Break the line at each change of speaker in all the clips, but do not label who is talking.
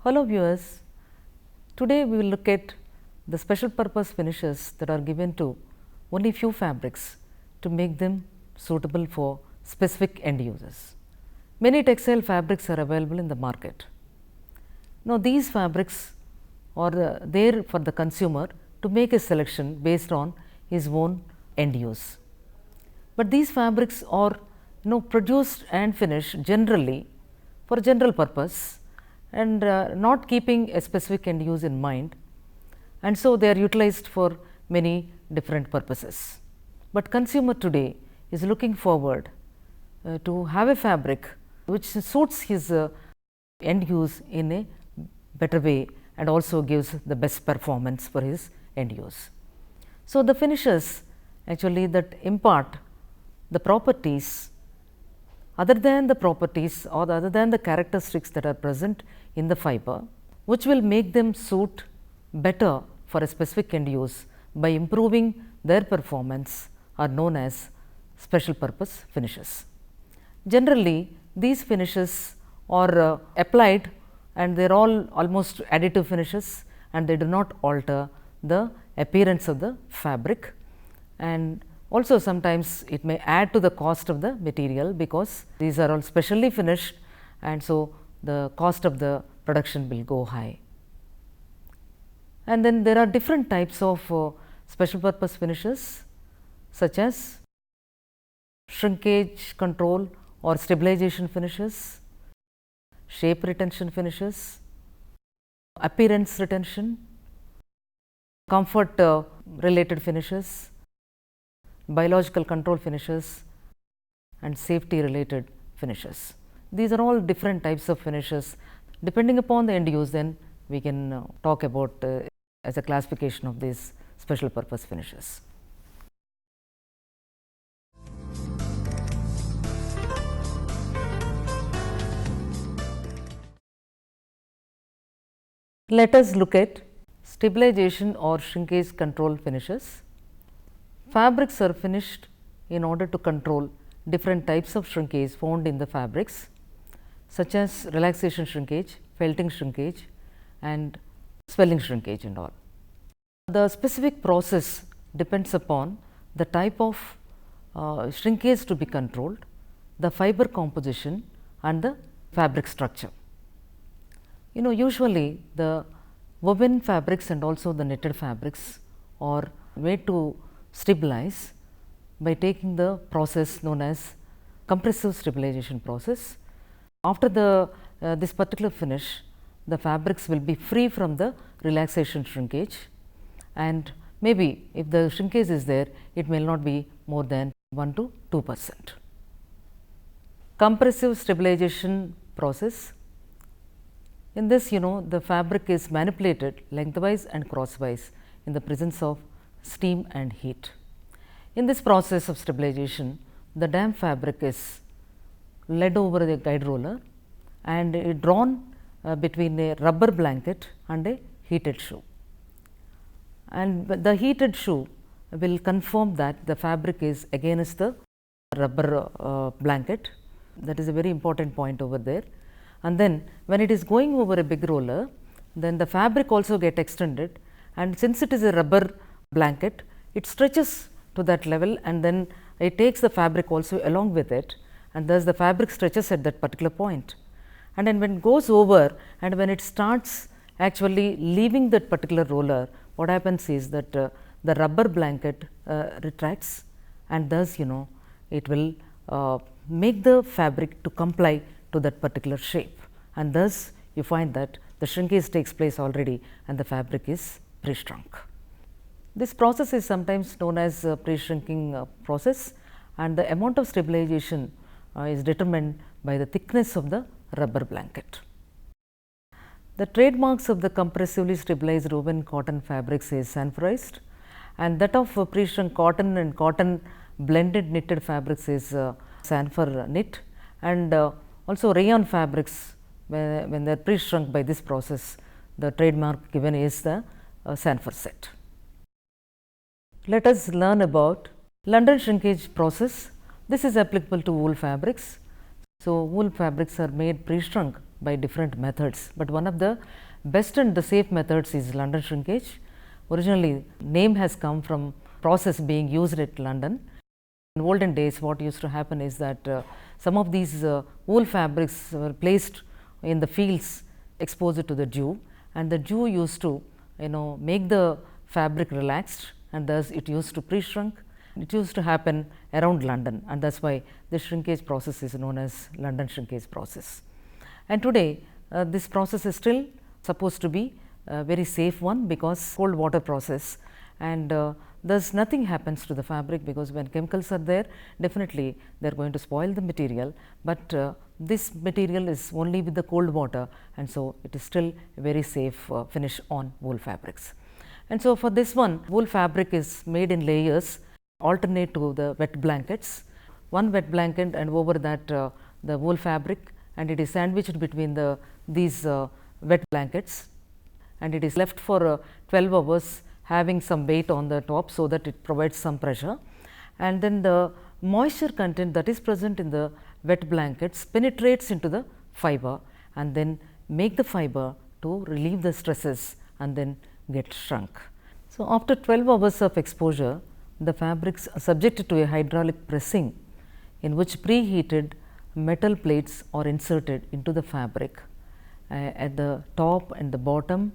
Hello viewers, today we will look at the special purpose finishes that are given to only few fabrics to make them suitable for specific end users. Many textile fabrics are available in the market. Now, these fabrics are there for the consumer to make a selection based on his own end use. But these fabrics are produced and finished generally for general purpose and not keeping a specific end use in mind, and so they are utilized for many different purposes. But consumer today is looking forward to have a fabric which suits his end use in a better way and also gives the best performance for his end use. So, the finishes actually that impart the properties other than the properties or other than the characteristics that are present in the fiber, which will make them suit better for a specific end use by improving their performance, are known as special purpose finishes. Generally, these finishes are applied and they are all almost additive finishes and they do not alter the appearance of the fabric, and also sometimes it may add to the cost of the material because these are all specially finished, and so the cost of the production will go high. And then there are different types of special purpose finishes such as shrinkage control or stabilization finishes, shape retention finishes, appearance retention, comfort related finishes, biological control finishes, and safety related finishes. These are all different types of finishes. Depending upon the end use, then we can talk about as a classification of these special purpose finishes. Let us look at stabilization or shrinkage control finishes. Fabrics are finished in order to control different types of shrinkage found in the fabrics, such as relaxation shrinkage, felting shrinkage, and swelling shrinkage and all. The specific process depends upon the type of shrinkage to be controlled, the fiber composition, and the fabric structure. Usually the woven fabrics and also the knitted fabrics are made to stabilize by taking the process known as compressive stabilization process. After this particular finish, the fabrics will be free from the relaxation shrinkage, and maybe if the shrinkage is there, it may not be more than 1 to 2%. Compressive stabilization process. In this, the fabric is manipulated lengthwise and crosswise in the presence of steam and heat. In this process of stabilization, the damp fabric is led over the guide roller and drawn between a rubber blanket and a heated shoe. And the heated shoe will confirm that the fabric is against the rubber blanket. That is a very important point over there. And then when it is going over a big roller, then the fabric also get extended, and since it is a rubber blanket, it stretches to that level and then it takes the fabric also along with it, and thus the fabric stretches at that particular point. And then when it goes over and when it starts actually leaving that particular roller, what happens is that the rubber blanket retracts, and thus it will make the fabric to comply to that particular shape, and thus you find that the shrinkage takes place already and the fabric is pre-shrunk. This process is sometimes known as pre-shrinking process, and the amount of stabilization is determined by the thickness of the rubber blanket. The trademarks of the compressively stabilized woven cotton fabrics is sanforized, and that of pre-shrunk cotton and cotton blended knitted fabrics is sanfor knit, and also rayon fabrics, when they are pre-shrunk by this process, the trademark given is the sanfor set. Let us learn about London shrinkage process. This is applicable to wool fabrics. So, wool fabrics are made pre-shrunk by different methods, but one of the best and the safe methods is London shrinkage. Originally, name has come from process being used at London. In olden days, what used to happen is that some of these wool fabrics were placed in the fields exposed to the dew, and the dew used to make the fabric relaxed, and thus it used to pre-shrink. It used to happen around London, and that is why the shrinkage process is known as London shrinkage process. And today this process is still supposed to be a very safe one, because cold water process, and thus nothing happens to the fabric, because when chemicals are there, definitely they are going to spoil the material, but this material is only with the cold water, and so it is still a very safe finish on wool fabrics. And so for this one, wool fabric is made in layers alternate to the wet blankets, one wet blanket and over that the wool fabric, and it is sandwiched between these wet blankets, and it is left for 12 hours having some weight on the top, so that it provides some pressure, and then the moisture content that is present in the wet blankets penetrates into the fiber, and then make the fiber to relieve the stresses and then get shrunk. So, after 12 hours of exposure, the fabrics are subjected to a hydraulic pressing, in which preheated metal plates are inserted into the fabric at the top and the bottom,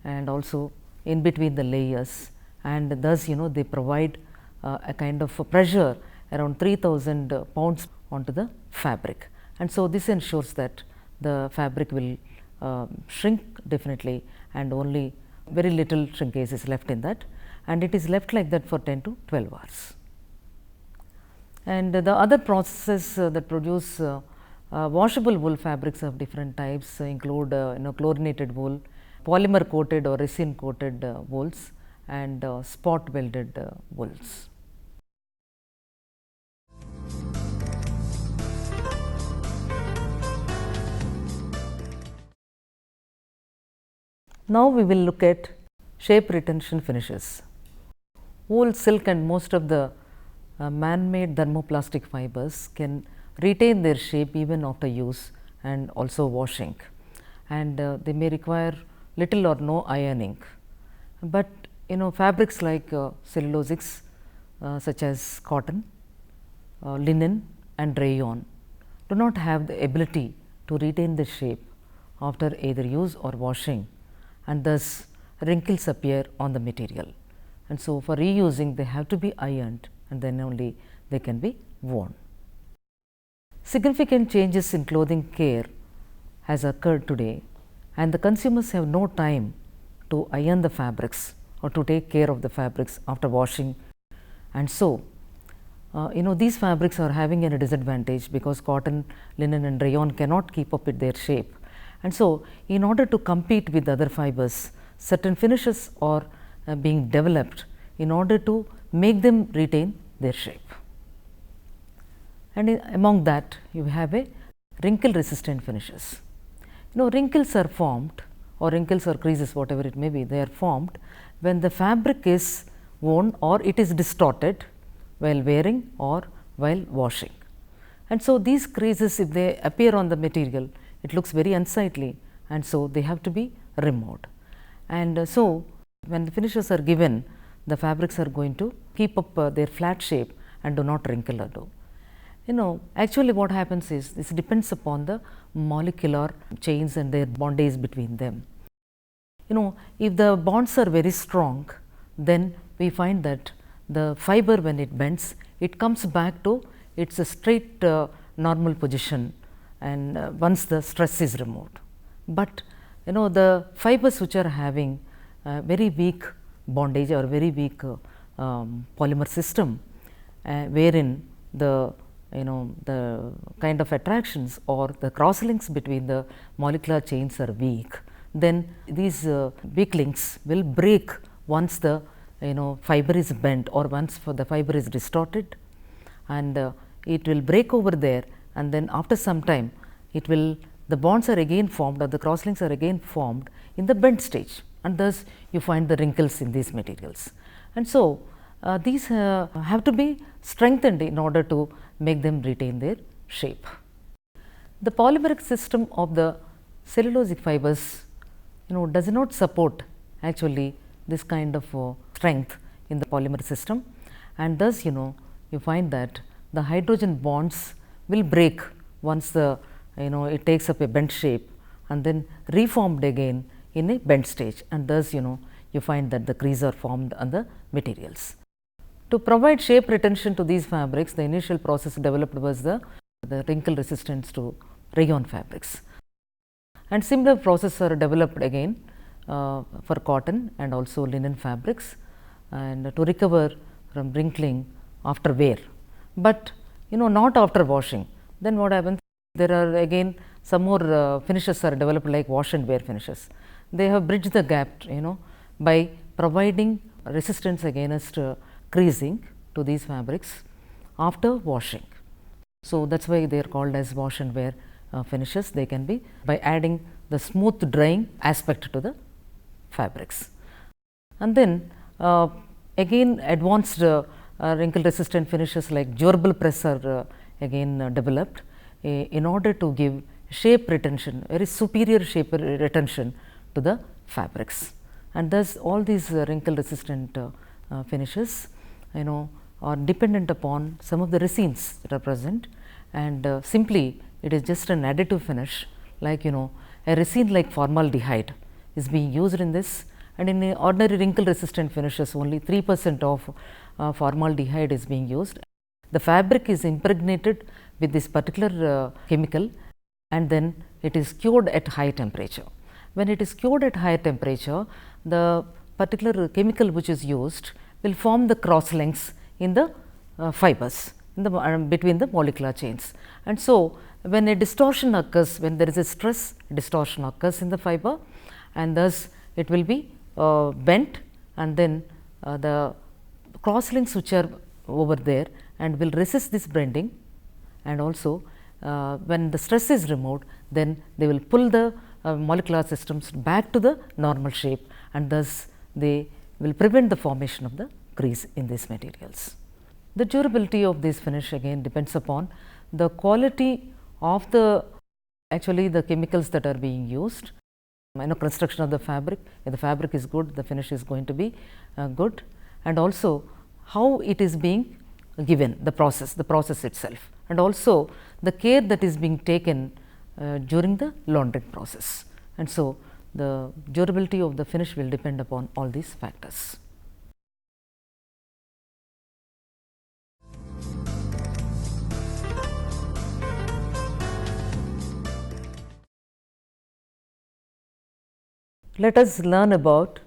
and also in between the layers, and thus they provide a kind of a pressure around 3000 pounds onto the fabric, and so this ensures that the fabric will shrink definitely, and only very little shrinkage is left in that, and it is left like that for 10 to 12 hours. And the other processes that produce washable wool fabrics of different types include chlorinated wool, polymer coated or resin coated wools, and spot welded wools. Now we will look at shape retention finishes. Wool, silk and most of the man-made thermoplastic fibers can retain their shape even after use and also washing, and they may require little or no ironing. But fabrics like cellulosics such as cotton, linen and rayon do not have the ability to retain the shape after either use or washing, and thus wrinkles appear on the material, and so for reusing they have to be ironed, and then only they can be worn. Significant changes in clothing care has occurred today, and the consumers have no time to iron the fabrics or to take care of the fabrics after washing, and so these fabrics are having a disadvantage, because cotton, linen and rayon cannot keep up with their shape, and so in order to compete with other fibers, certain finishes are being developed in order to make them retain their shape. And among that you have a wrinkle resistant finishes. Wrinkles are formed, or wrinkles or creases, whatever it may be, they are formed when the fabric is worn or it is distorted while wearing or while washing. And so these creases, if they appear on the material, it looks very unsightly, and so they have to be removed. And so when the finishes are given, the fabrics are going to keep up their flat shape and do not wrinkle or do. Actually what happens is, this depends upon the molecular chains and their bondage between them. If the bonds are very strong, then we find that the fiber, when it bends, it comes back to its straight normal position, and once the stress is removed. But the fibers which are having very weak bondage or very weak polymer system, wherein the kind of attractions or the cross links between the molecular chains are weak, then these weak links will break once the fiber is bent, or once the fiber is distorted, and it will break over there, and then after some time the bonds are again formed, or the cross links are again formed in the bent stage, and thus you find the wrinkles in these materials. And so these have to be strengthened in order to make them retain their shape. The polymeric system of the cellulosic fibers does not support actually this kind of strength in the polymer system, and thus you find that the hydrogen bonds will break once the it takes up a bent shape and then reformed again in a bent stage, and thus you find that the creases are formed on the materials. To provide shape retention to these fabrics, the initial process developed was the wrinkle resistance to rayon fabrics, and similar processes are developed again for cotton and also linen fabrics, and to recover from wrinkling after wear, but not after washing. Then what happens? There are again some more finishes are developed like wash and wear finishes. They have bridged the gap by providing resistance against creasing to these fabrics after washing. So, that is why they are called as wash and wear finishes. They can be by adding the smooth drying aspect to the fabrics. And then again advanced wrinkle resistant finishes like durable press are again developed in order to give shape retention, very superior shape retention to the fabrics, and thus all these wrinkle resistant finishes are dependent upon some of the resins that are present, and simply it is just an additive finish like a resin like formaldehyde is being used in this, and in ordinary wrinkle resistant finishes only 3% of formaldehyde is being used. The fabric is impregnated with this particular chemical, and then it is cured at high temperature. When it is cured at high temperature, the particular chemical which is used will form the cross links in the fibers in the between the molecular chains, and so when a distortion occurs, when there is a stress, distortion occurs in the fiber, and thus it will be bent, and then the cross links which are over there and will resist this bending, and also when the stress is removed, then they will pull the molecular systems back to the normal shape, and thus they will prevent the formation of the crease in these materials. The durability of this finish again depends upon the quality of the actually the chemicals that are being used. Construction of the fabric, if the fabric is good, the finish is going to be good, and also how it is being given, the process itself, and also the care that is being taken during the laundering process, and so the durability of the finish will depend upon all these factors. Let us learn about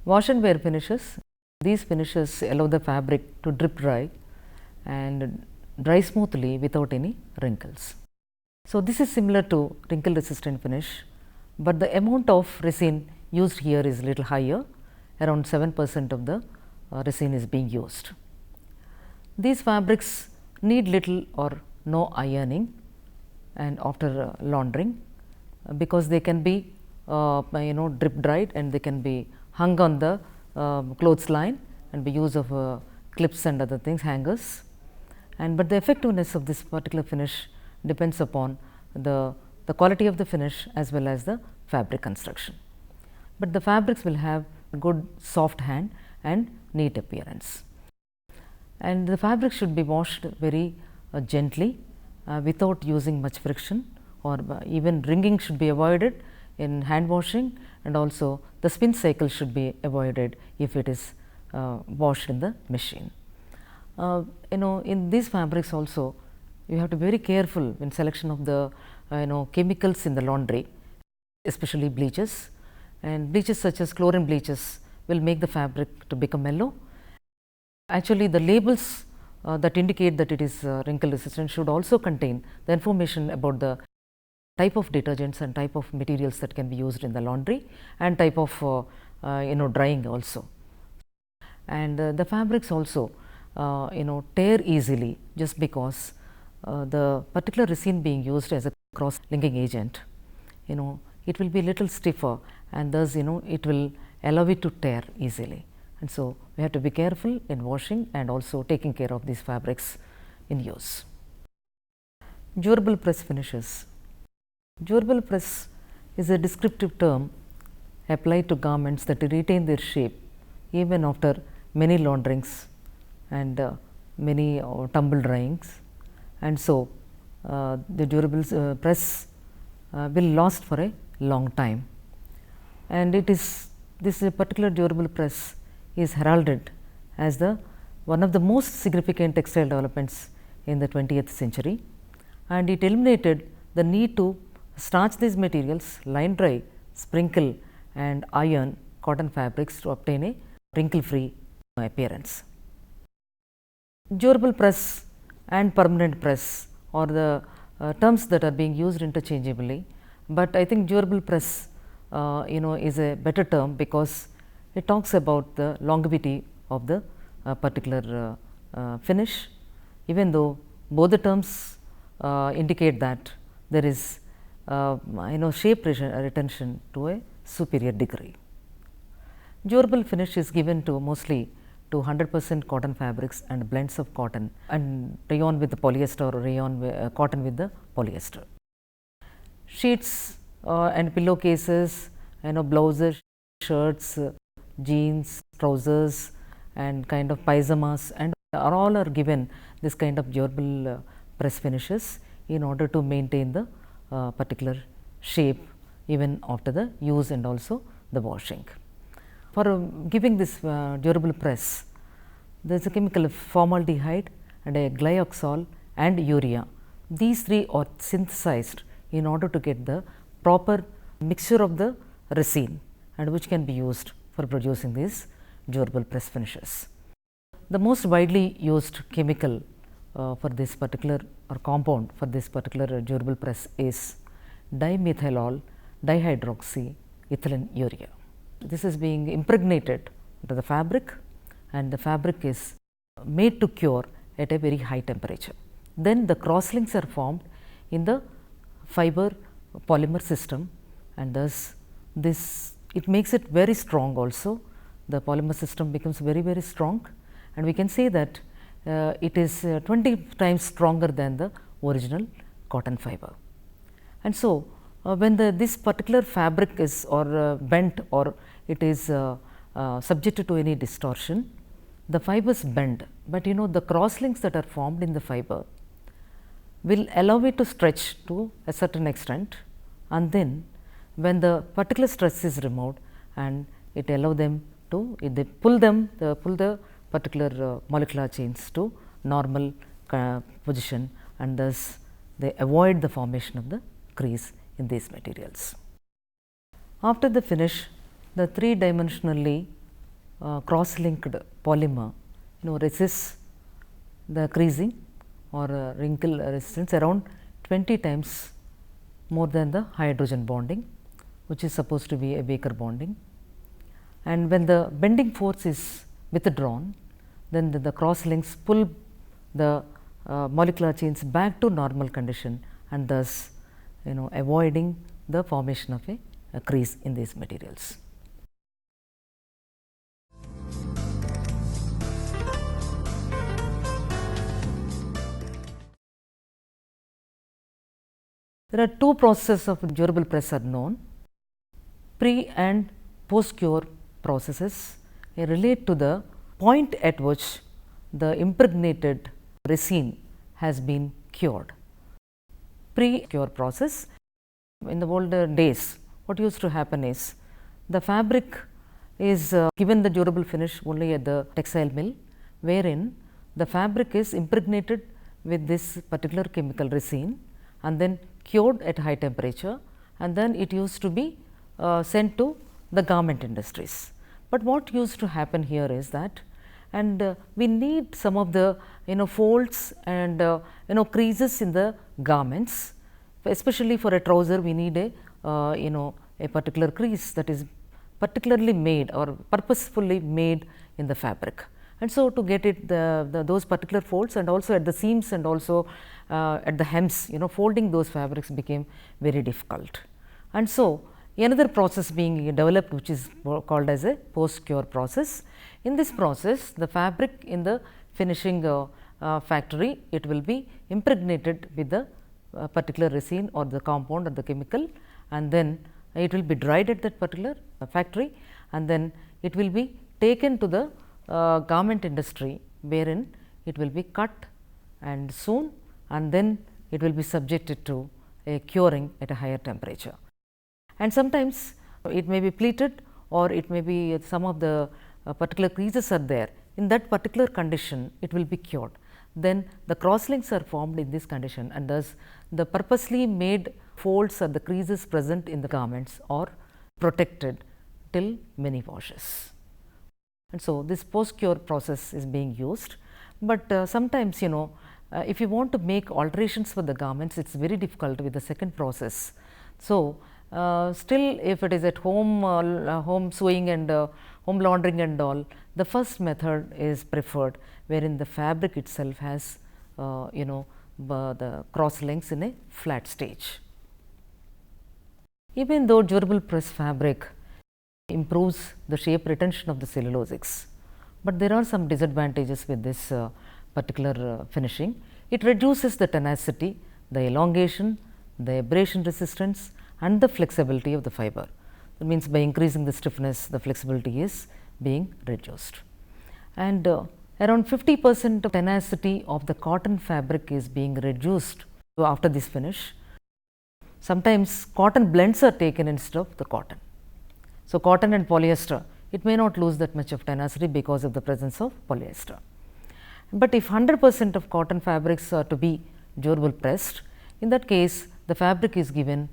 wash and wear finishes. These finishes allow the fabric to drip dry and dry smoothly without any wrinkles. So, this is similar to wrinkle resistant finish, but the amount of resin used here is little higher, around 7% of the resin is being used. These fabrics need little or no ironing and after laundering, because they can be drip dried, and they can be hung on the clothes line and by use of clips and other things, hangers, and but the effectiveness of this particular finish depends upon the quality of the finish as well as the fabric construction. But the fabrics will have good soft hand and neat appearance, and the fabric should be washed very gently without using much friction, or even wringing should be avoided in hand washing, and also the spin cycle should be avoided if it is washed in the machine. In these fabrics also you have to be very careful in selection of the chemicals in the laundry, especially bleaches, and bleaches such as chlorine bleaches will make the fabric to become yellow. Actually, the labels that indicate that it is wrinkle resistant should also contain the information about the type of detergents and type of materials that can be used in the laundry, and type of drying also. And the fabrics also tear easily, just because the particular resin being used as a cross linking agent, it will be little stiffer, and thus it will allow it to tear easily, and so we have to be careful in washing and also taking care of these fabrics in use. Durable press finishes. Durable press is a descriptive term applied to garments that retain their shape even after many launderings and many tumble dryings, and so the durable press will last for a long time. And it is this particular durable press is heralded as the one of the most significant textile developments in the 20th century, and it eliminated the need to starch these materials, line dry, sprinkle and iron cotton fabrics to obtain a wrinkle free appearance. Durable press and permanent press are the terms that are being used interchangeably, but I think durable press is a better term because it talks about the longevity of the particular finish, even though both the terms indicate that there is shape retention to a superior degree. Durable finish is given to mostly to 100% cotton fabrics and blends of cotton and rayon with the polyester or rayon cotton with the polyester. Sheets and pillowcases, blouses, shirts, jeans, trousers and kind of pyjamas and all are given this kind of durable press finishes in order to maintain the particular shape even after the use and also the washing. For giving this durable press, there is a chemical of formaldehyde and a glyoxal and urea. These three are synthesized in order to get the proper mixture of the resin and which can be used for producing these durable press finishes. The most widely used chemical for this particular or compound for this particular durable press is Dimethyloldihydroxyethyleneurea. This is being impregnated into the fabric and the fabric is made to cure at a very high temperature. Then the crosslinks are formed in the fiber polymer system and thus this it makes it very strong also. The polymer system becomes very strong and we can say that it is 20 times stronger than the original cotton fiber. And so, when this particular fabric is bent or it is subjected to any distortion, the fibers bend, but the crosslinks that are formed in the fiber will allow it to stretch to a certain extent, and then when the particular stress is removed and it allow them to they pull the particular molecular chains to normal position and thus they avoid the formation of the crease in these materials. After the finish, the three-dimensionally cross-linked polymer resists the creasing or wrinkle resistance around 20 times more than the hydrogen bonding, which is supposed to be a Baker bonding. And when the bending force is withdrawn, then the cross links pull the molecular chains back to normal condition and thus avoiding the formation of a crease in these materials. There are two processes of durable press are known. Pre and post cure processes relate to the point at which the impregnated resin has been cured. Pre-cure process, in the older days, what used to happen is the fabric is given the durable finish only at the textile mill, wherein the fabric is impregnated with this particular chemical resin and then cured at high temperature, and then it used to be sent to the garment industries. But what used to happen here is that, and we need some of the folds and creases in the garments, especially for a trouser we need a particular crease that is particularly made or purposefully made in the fabric. And so, to get it those particular folds and also at the seams and also at the hems, folding those fabrics became very difficult. And so, another process being developed which is called as a post cure process. In this process, the fabric in the finishing factory, it will be impregnated with the particular resin or the compound or the chemical, and then it will be dried at that particular factory, and then it will be taken to the garment industry, wherein it will be cut and sewn, and then it will be subjected to a curing at a higher temperature. And sometimes it may be pleated, or it may be some of the particular creases are there. In that particular condition, it will be cured. Then the crosslinks are formed in this condition, and thus the purposely made folds or the creases present in the garments are protected till many washes. And so, this post cure process is being used, but sometimes if you want to make alterations for the garments, it is very difficult with the second process. So, still if it is at home, home sewing and home laundering and all, the first method is preferred, wherein the fabric itself has the cross links in a flat stage. Even though durable press fabric improves the shape retention of the cellulosics, but there are some disadvantages with this particular finishing. It reduces the tenacity, the elongation, the abrasion resistance, and the flexibility of the fiber. That means, by increasing the stiffness, the flexibility is being reduced. And around 50% of tenacity of the cotton fabric is being reduced after this finish. Sometimes cotton blends are taken instead of the cotton. So, cotton and polyester, it may not lose that much of tenacity because of the presence of polyester. But if 100% of cotton fabrics are to be durable pressed, in that case the fabric is given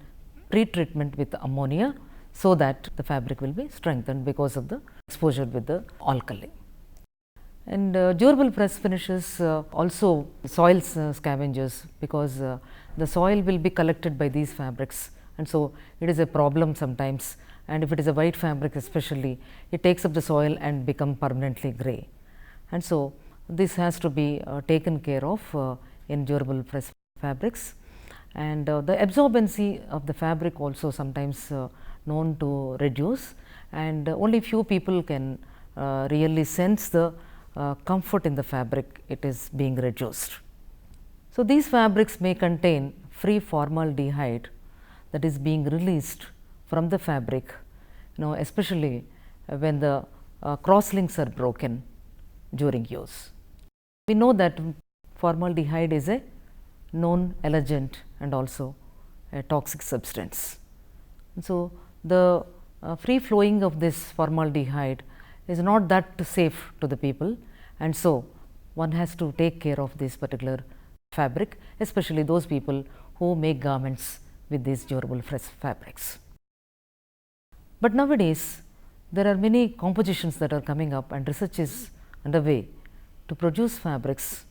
pre-treatment with ammonia, so that the fabric will be strengthened because of the exposure with the alkali. And durable press finishes also soil scavengers, because the soil will be collected by these fabrics, and so it is a problem sometimes, and if it is a white fabric especially, it takes up the soil and become permanently grey. And so, this has to be taken care of in durable press fabrics. And the absorbency of the fabric also sometimes known to reduce, and only few people can really sense the comfort in the fabric, it is being reduced. So, these fabrics may contain free formaldehyde that is being released from the fabric, especially when the cross links are broken during use. We know that formaldehyde is a known allergen and also a toxic substance. And so, the free flowing of this formaldehyde is not that safe to the people, and so one has to take care of this particular fabric, especially those people who make garments with these durable press fabrics. But nowadays there are many compositions that are coming up, and research is underway to produce fabrics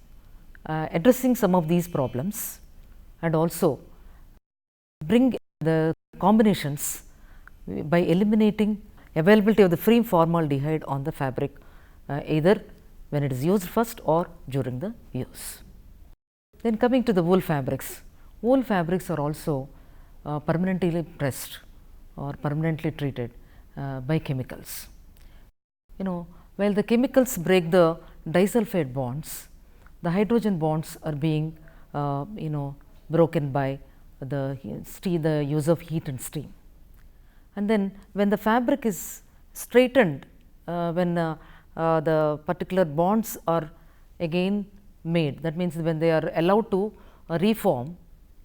addressing some of these problems, and also bring the combinations by eliminating availability of the free formaldehyde on the fabric, either when it is used first or during the use. Then coming to the wool fabrics are also permanently pressed or permanently treated by chemicals. While the chemicals break the disulfide bonds, the hydrogen bonds are being broken by the use of heat and steam. And then when the fabric is straightened, when the particular bonds are again made, that means when they are allowed to reform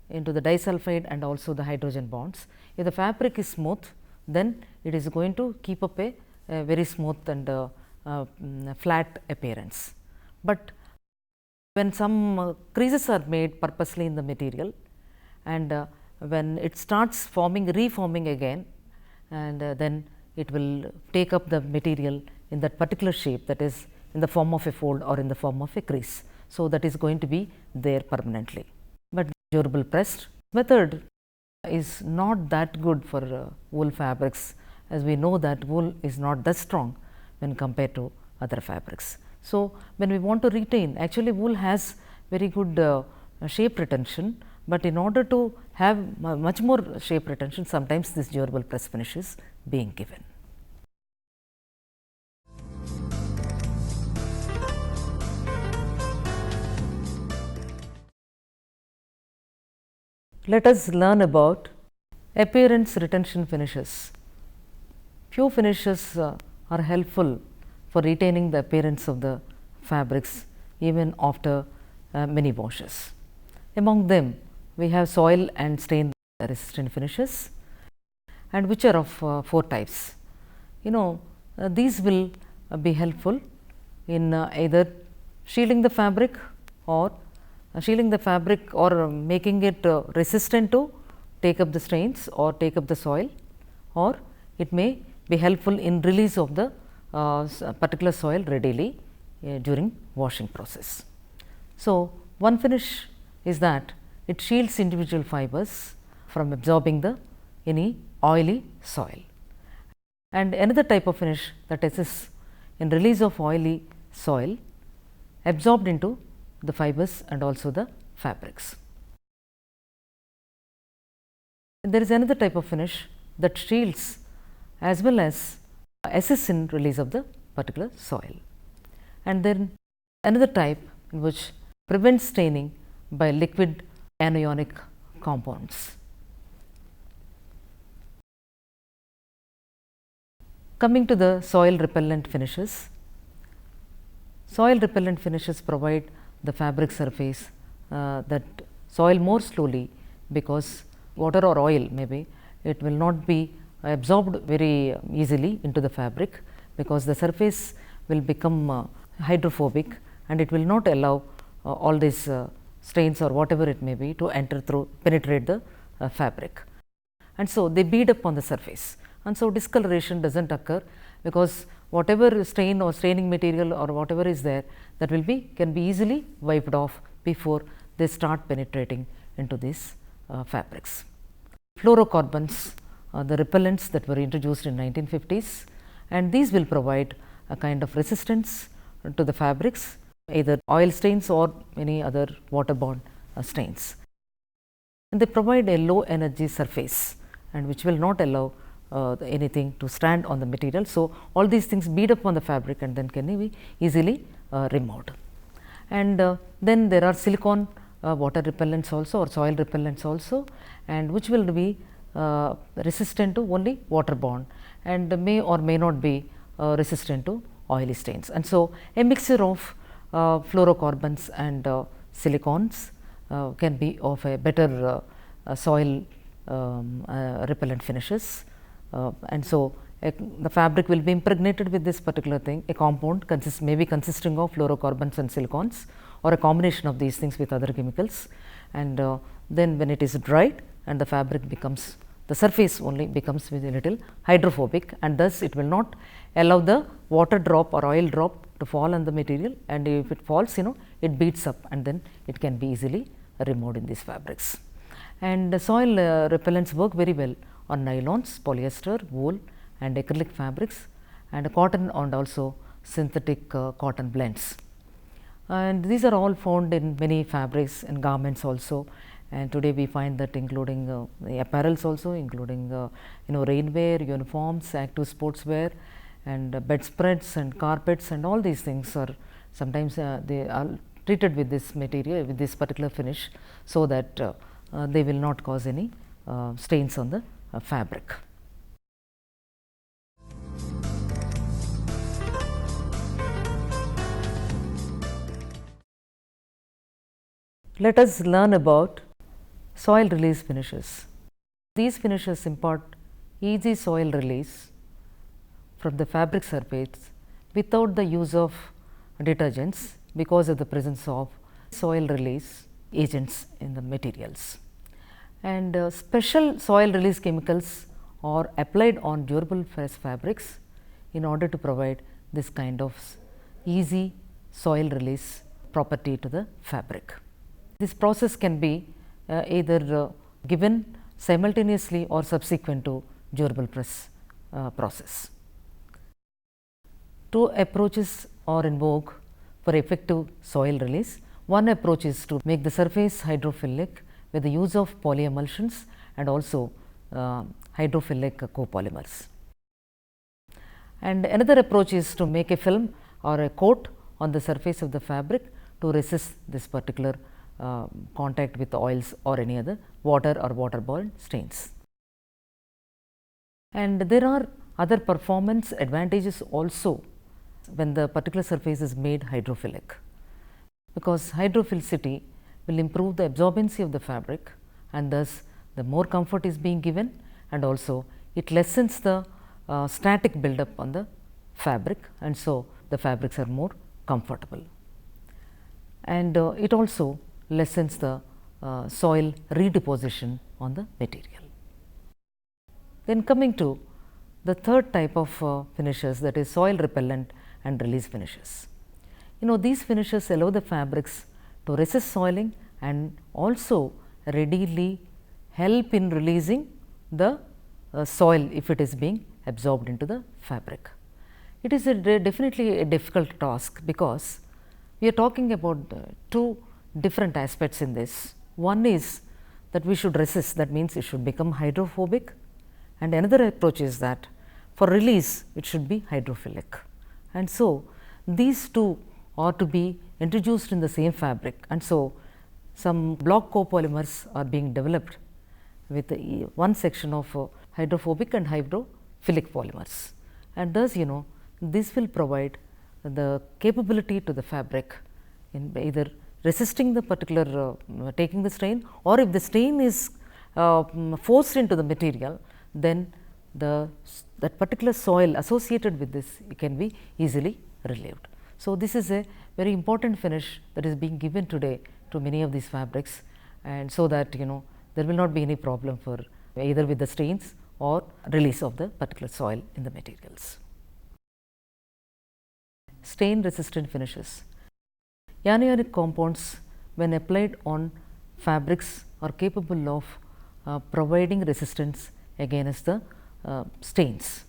into the disulfide and also the hydrogen bonds, if the fabric is smooth, then it is going to keep up a very smooth and flat appearance. But when some creases are made purposely in the material, and when it starts reforming again, and then it will take up the material in that particular shape, that is in the form of a fold or in the form of a crease. So, that is going to be there permanently. But durable pressed method is not that good for wool fabrics, as we know that wool is not that strong when compared to other fabrics. So, when we want to retain, actually wool has very good shape retention, but in order to have much more shape retention, sometimes this durable press finish is being given. Let us learn about Appearance retention finishes. Few finishes are helpful for retaining the appearance of the fabrics even after many washes. Among them, we have soil and stain resistant finishes, and which are of 4 types. These will be helpful in either shielding the fabric or making it resistant to take up the stains or take up the soil, or it may be helpful in release of the particular soil readily during washing process. So, one finish is that it shields individual fibers from absorbing any oily soil, and another type of finish that assists in release of oily soil absorbed into the fibers and also the fabrics. There is another type of finish that shields as well as assists in release of the particular soil, and then another type in which prevents staining by liquid anionic compounds. Coming to the soil repellent finishes. Soil repellent finishes provide the fabric surface that soil more slowly, because water or oil maybe it will not be absorbed very easily into the fabric, because the surface will become hydrophobic and it will not allow all these stains or whatever it may be to penetrate the fabric, and so they bead up on the surface, and so discoloration does not occur, because whatever stain or staining material or whatever is there, that can be easily wiped off before they start penetrating into these fabrics. Fluorocarbons are the repellents that were introduced in 1950s, and these will provide a kind of resistance to the fabrics, either oil stains or any other waterborne stains. And they provide a low energy surface, and which will not allow anything to stand on the material. So, all these things bead up on the fabric and then can be easily removed. And then there are silicone water repellents also, or soil repellents also, and which will be resistant to only waterborne and may or may not be resistant to oily stains. And so, a mixture of fluorocarbons and silicones can be of a better soil repellent finishes, and so the fabric will be impregnated with this particular thing, a compound maybe consisting of fluorocarbons and silicones, or a combination of these things with other chemicals, and then when it is dried and the fabric becomes, the surface only becomes with a little hydrophobic, and thus it will not allow the water drop or oil drop to fall on the material, and if it falls, it beats up and then it can be easily removed in these fabrics. And soil repellents work very well on nylons, polyester, wool and acrylic fabrics, and cotton and also synthetic cotton blends. And these are all found in many fabrics and garments also, and today we find that including the apparels also, including rainwear, uniforms, active sportswear, and bedspreads and carpets, and all these things are sometimes they are treated with this material, with this particular finish, so that they will not cause any stains on the fabric. Let us learn about soil release finishes. These finishes impart easy soil release from the fabric surface without the use of detergents, because of the presence of soil release agents in the materials. And special soil release chemicals are applied on durable fabrics in order to provide this kind of easy soil release property to the fabric. This process can be either given simultaneously or subsequent to durable press process. Two approaches are in vogue for effective soil release. One approach is to make the surface hydrophilic with the use of polyemulsions and also hydrophilic copolymers. And another approach is to make a film or a coat on the surface of the fabric to resist this particular contact with oils or any other water or waterborne stains. And there are other performance advantages also when the particular surface is made hydrophilic, because hydrophilicity will improve the absorbency of the fabric, and thus the more comfort is being given, and also it lessens the static buildup on the fabric, and so the fabrics are more comfortable. And it also lessens the soil redeposition on the material. Then coming to the third type of finishes, that is soil repellent and release finishes. These finishes allow the fabrics to resist soiling and also readily help in releasing the soil if it is being absorbed into the fabric. It is definitely a difficult task, because we are talking about two different aspects in this. One is that we should resist, that means it should become hydrophobic, and another approach is that for release it should be hydrophilic. And so these two are to be introduced in the same fabric, and so some block copolymers are being developed with one section of hydrophobic and hydrophilic polymers, and thus this will provide the capability to the fabric in either resisting the particular taking the strain, or if the strain is forced into the material, then that particular soil associated with this can be easily relieved. So, this is a very important finish that is being given today to many of these fabrics, and so that there will not be any problem for either with the stains or release of the particular soil in the materials. Stain resistant finishes. Anionic compounds, when applied on fabrics, are capable of providing resistance against the stains.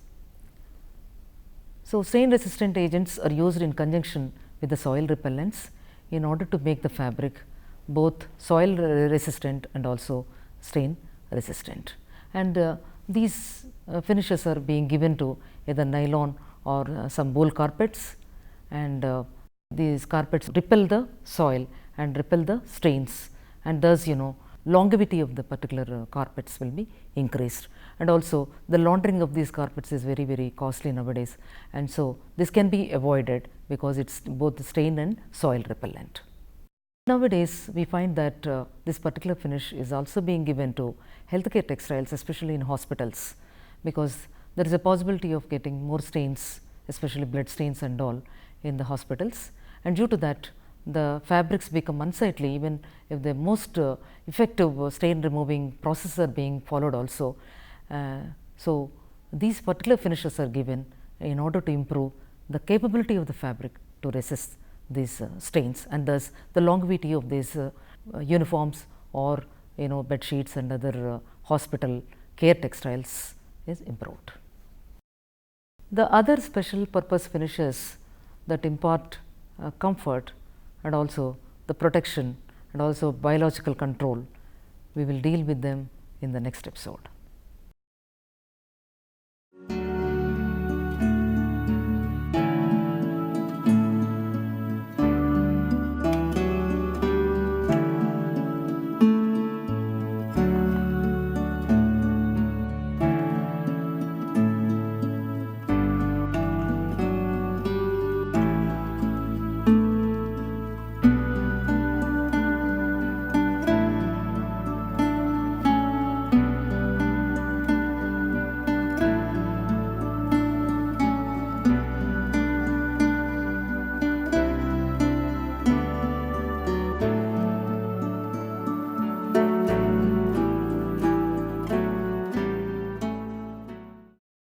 So, stain resistant agents are used in conjunction with the soil repellents in order to make the fabric both soil resistant and also stain resistant. And these finishes are being given to either nylon or some wool carpets, and these carpets repel the soil and repel the stains, and thus longevity of the particular carpets will be increased, and also the laundering of these carpets is very costly nowadays, and so this can be avoided because it is both stain and soil repellent. Nowadays we find that this particular finish is also being given to healthcare textiles, especially in hospitals, because there is a possibility of getting more stains, especially blood stains and all, in the hospitals, and due to that the fabrics become unsightly even if the most effective stain removing processes are being followed also. So, these particular finishes are given in order to improve the capability of the fabric to resist these stains, and thus the longevity of these uniforms or bed sheets and other hospital care textiles is improved. The other special purpose finishes that impart comfort and also the protection and also biological control, we will deal with them in the next episode.